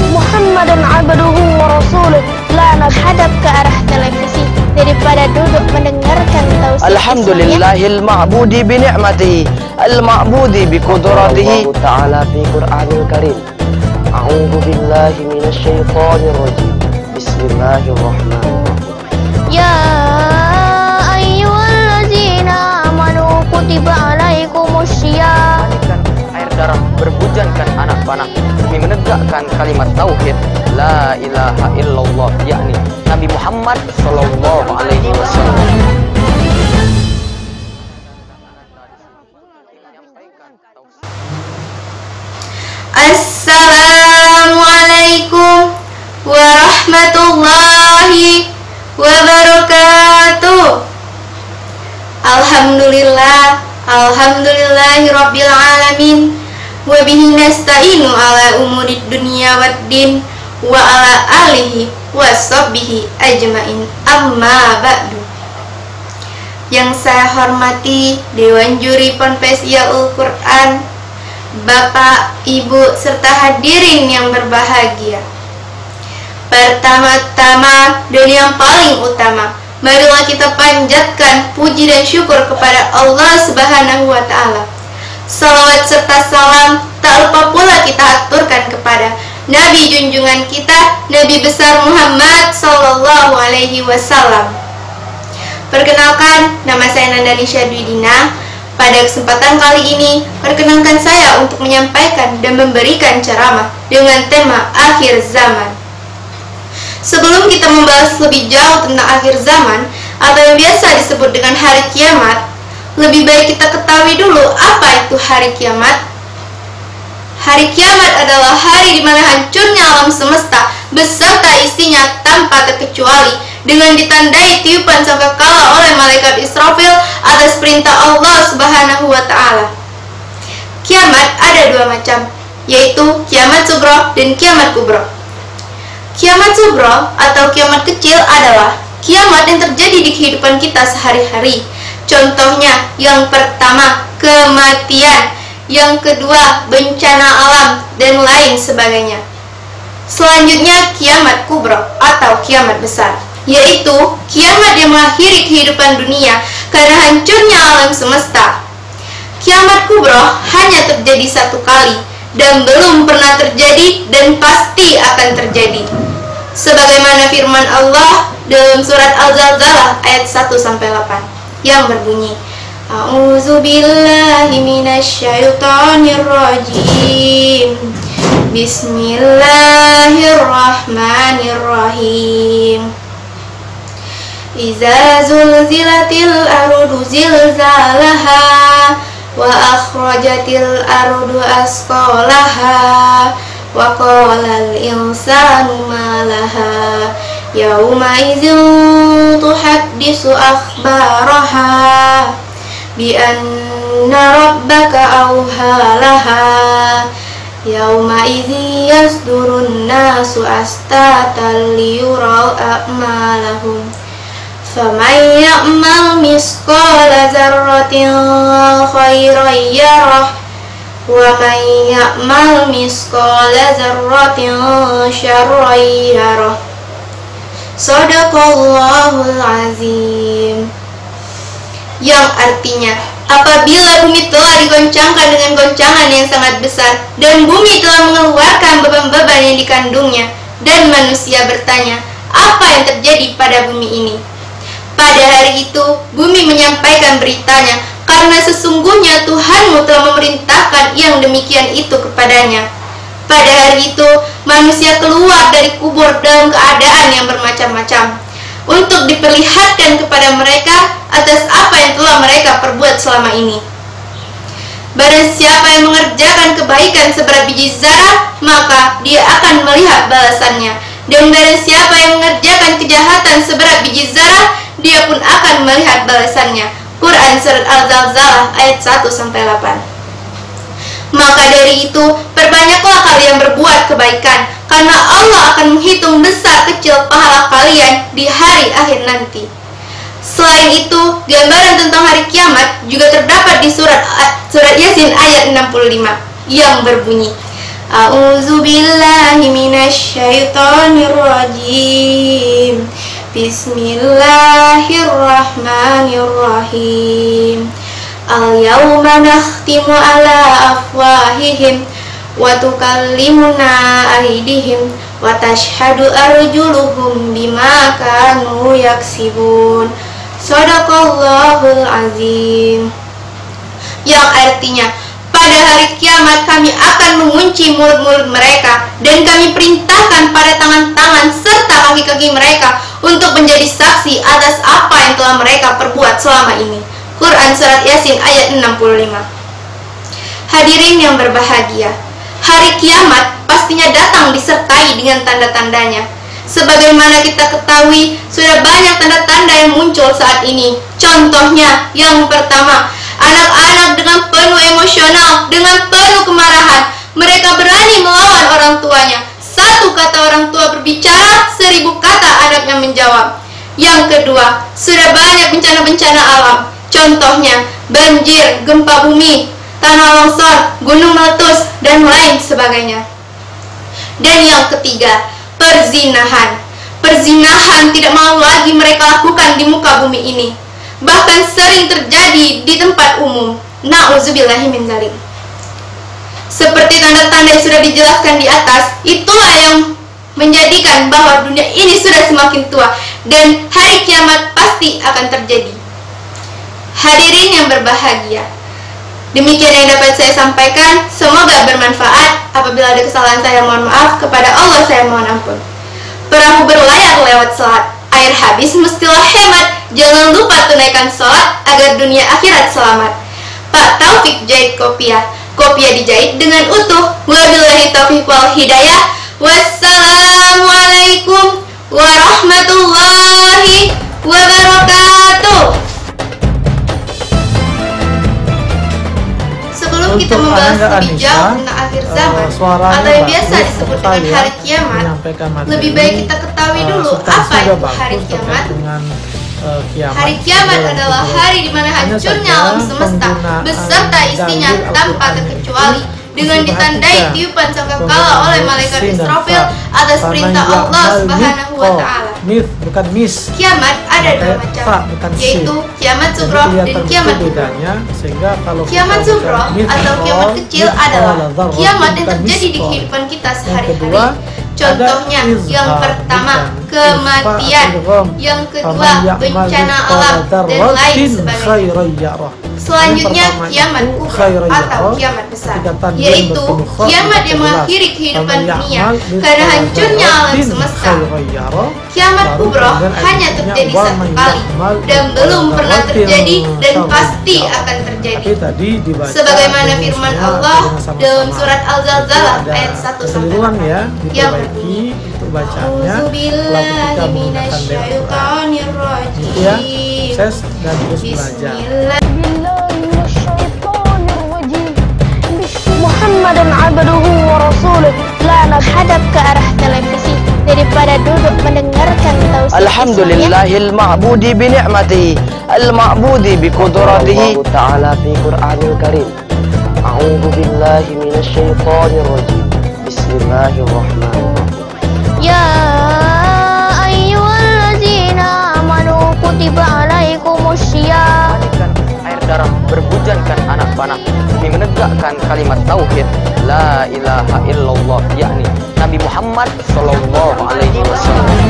Muhammadan abduhu wa rasuluh. Hadap ke arah televisi daripada duduk mendengarkan tausiah. Alhamdulillahil ma'budi bi ni'matihi al-ma'budi bi qudratihi ta'ala fi Qur'anil Karim. A'udzu billahi minasy syaithanir rajim. Bismillahirrahmanirrahim. Ya ayyuhallazina amanu kutiba alaikumussyiyam. Air darah berbujankan anak panah demi menegakkan kalimat tauhid la ilaha illallah, yakni Nabi Muhammad sallallahu alaihi wasallam. Assalamualaikum warahmatullahi wabarakatuh. Alhamdulillahirabbil alamin. Wa bihi nasta'inu ala umurid dunya waddin wa ala alihi wa sahbihi ajmain, amma ba'du. Yang saya hormati Dewan Juri Ponpes Yaul Quran, Bapak, Ibu, serta hadirin yang berbahagia. Pertama-tama dan yang paling utama, marilah kita panjatkan puji dan syukur kepada Allah Subhanahu wa Ta'ala. Salawat serta salam tak lupa pula kita aturkan kepada Nabi junjungan kita, Nabi besar Muhammad sallallahu alaihi wasallam. Perkenalkan, nama saya Nandanisha Dwi Dina. Pada kesempatan kali ini, perkenalkan saya untuk menyampaikan dan memberikan ceramah dengan tema akhir zaman. Sebelum kita membahas lebih jauh tentang akhir zaman atau yang biasa disebut dengan hari kiamat, lebih baik kita ketahui dulu apa itu hari kiamat. Hari kiamat adalah hari di mana hancurnya alam semesta beserta isinya tanpa terkecuali, dengan ditandai tiupan sangkakala oleh malaikat Israfil atas perintah Allah Subhanahu wa Ta'ala. Kiamat ada dua macam, yaitu kiamat sugro dan kiamat kubro. Kiamat sugro atau kiamat kecil adalah kiamat yang terjadi di kehidupan kita sehari-hari. Contohnya, yang pertama kematian, yang kedua bencana alam, dan lain sebagainya. Selanjutnya kiamat kubro atau kiamat besar, yaitu kiamat yang mengakhiri kehidupan dunia karena hancurnya alam semesta. Kiamat kubro hanya terjadi satu kali dan belum pernah terjadi dan pasti akan terjadi, sebagaimana firman Allah dalam surat Al-Zalzalah ayat 1-8 yang berbunyi, A'udzubillahi minasyaitonirrajim. Bismillahirrahmanirrahim. Iza zulzilatil ardu zilzalaha wa akhrajatil ardu asqalaha wa qalal insanu ma laha yauma idzin tuhaddisu akhbaraha bi anna rabbaka awhalaha yauma idzin yasdurun nasu astatan liyurau a'malahum faman ya'mal misqala dzarratin khairan yarah wa man ya'mal misqala dzarratin syarran yarah. Shadaqallahul azim. Yang artinya, apabila bumi telah digoncangkan dengan goncangan yang sangat besar dan bumi telah mengeluarkan beban-beban yang dikandungnya, dan manusia bertanya, apa yang terjadi pada bumi ini? Pada hari itu, bumi menyampaikan beritanya, karena sesungguhnya Tuhanmu telah memerintahkan yang demikian itu kepadanya. Pada hari itu, manusia keluar dari kubur dalam keadaan yang bermacam-macam, untuk diperlihatkan kepada mereka atas apa yang telah mereka perbuat selama ini. Barang siapa yang mengerjakan kebaikan seberat biji zarah, maka dia akan melihat balasannya. Dan barang siapa yang mengerjakan kejahatan seberat biji zarah, dia pun akan melihat balasannya. Quran Surat Al-Zalzalah ayat 1-8. Maka dari itu, perbanyaklah kalian berbuat kebaikan, karena Allah akan menghitung besar kecil pahala kalian di hari akhir nanti. Selain itu, gambaran tentang hari kiamat juga terdapat di surat Yasin ayat 65, yang berbunyi, A'udzubillahi minasyaitonirrajim. Bismillahirrahmanirrahim. Al-yawma nakhtimu ala afwahihim wa tukallimuna aydihim wa tashhadu arjuluhum bima kanu yaksibun. Shadaqallahul azim. Yang artinya, pada hari kiamat kami akan mengunci mulut-mulut mereka, dan kami perintahkan pada tangan-tangan serta kaki-kaki mereka untuk menjadi saksi atas apa yang telah mereka perbuat selama ini. Quran Surat Yasin ayat 65. Hadirin yang berbahagia, hari kiamat pastinya datang disertai dengan tanda-tandanya. Sebagaimana kita ketahui, sudah banyak tanda-tanda yang muncul saat ini. Contohnya, yang pertama, anak-anak dengan penuh emosional, dengan penuh kemarahan, mereka berani melawan orang tuanya. Satu kata orang tua berbicara, 1000 kata anaknya menjawab. Yang kedua, sudah banyak bencana-bencana alam. Contohnya, banjir, gempa bumi, tanah longsor, gunung meletus, dan lain sebagainya. Dan yang ketiga, perzinahan. Perzinahan tidak mau lagi mereka lakukan di muka bumi ini. Bahkan sering terjadi di tempat umum. Na'udzubillahi min dzalik. Seperti tanda-tanda yang sudah dijelaskan di atas, itulah yang menjadikan bahwa dunia ini sudah semakin tua dan hari kiamat pasti akan terjadi. Hadirin yang berbahagia, demikian yang dapat saya sampaikan. Semoga bermanfaat. Apabila ada kesalahan saya mohon maaf, kepada Allah saya mohon ampun. Perahu berlayar lewat salat, air habis mestilah hemat. Jangan lupa tunaikan sholat agar dunia akhirat selamat. Pak Taufik jahit kopiah, kopiah dijahit dengan utuh. Wabillahi taufiq wal hidayah. Wassalamualaikum warahmatullahi wabarakatuh. Sebelum kita membahas lebih jauh tentang akhir zaman atau yang biasa disebut dengan hari kiamat, lebih baik kita ketahui dulu apa itu hari kiamat. Hari kiamat adalah hari di mana hancurnya alam semesta beserta isinya tanpa terkecuali, dengan ditandai tiupan sangkakala oleh malaikat Israfil atas perintah Allah Subhanahu wa Ta'ala. Kiamat ada dua macam, yaitu kiamat sughra dan kiamat kubra. Kiamat sughra atau kiamat kecil adalah kiamat yang terjadi di kehidupan kita sehari-hari. Contohnya, yang pertama kematian, yang kedua bencana alam, dan lain sebagainya. Selanjutnya kiamat kubra atau kiamat besar, yaitu kiamat yang mengakhiri kehidupan dunia karena hancurnya alam semesta. Kiamat kubra hanya terjadi satu kali dan belum pernah terjadi dan pasti akan terjadi. Sebagaimana firman Allah dalam surat Al-Zalzalah ayat 1-4 yang berbunyi, A'udzubillahi minasyaitonirrajim. Bismillah. Muhammadan abduhu wa rasuluh. La hadap ke arah televisi daripada duduk mendengarkan tausiah. Alhamdulillahil ma'budi bi ni'matihi, al-ma'budi bi qudratihi ta'ala fi Qur'anil Karim. A'udzu billahi minasyaitonir rajim. Bismillahirrahmanirrahim. Ya ayyuhallazina amanu kutiba alaikumussyiyam. Air darah berbujankan anak panah demi menegakkan kalimat tauhid la ilaha illallah, yakni Nabi Muhammad sallallahu alaihi wasallam.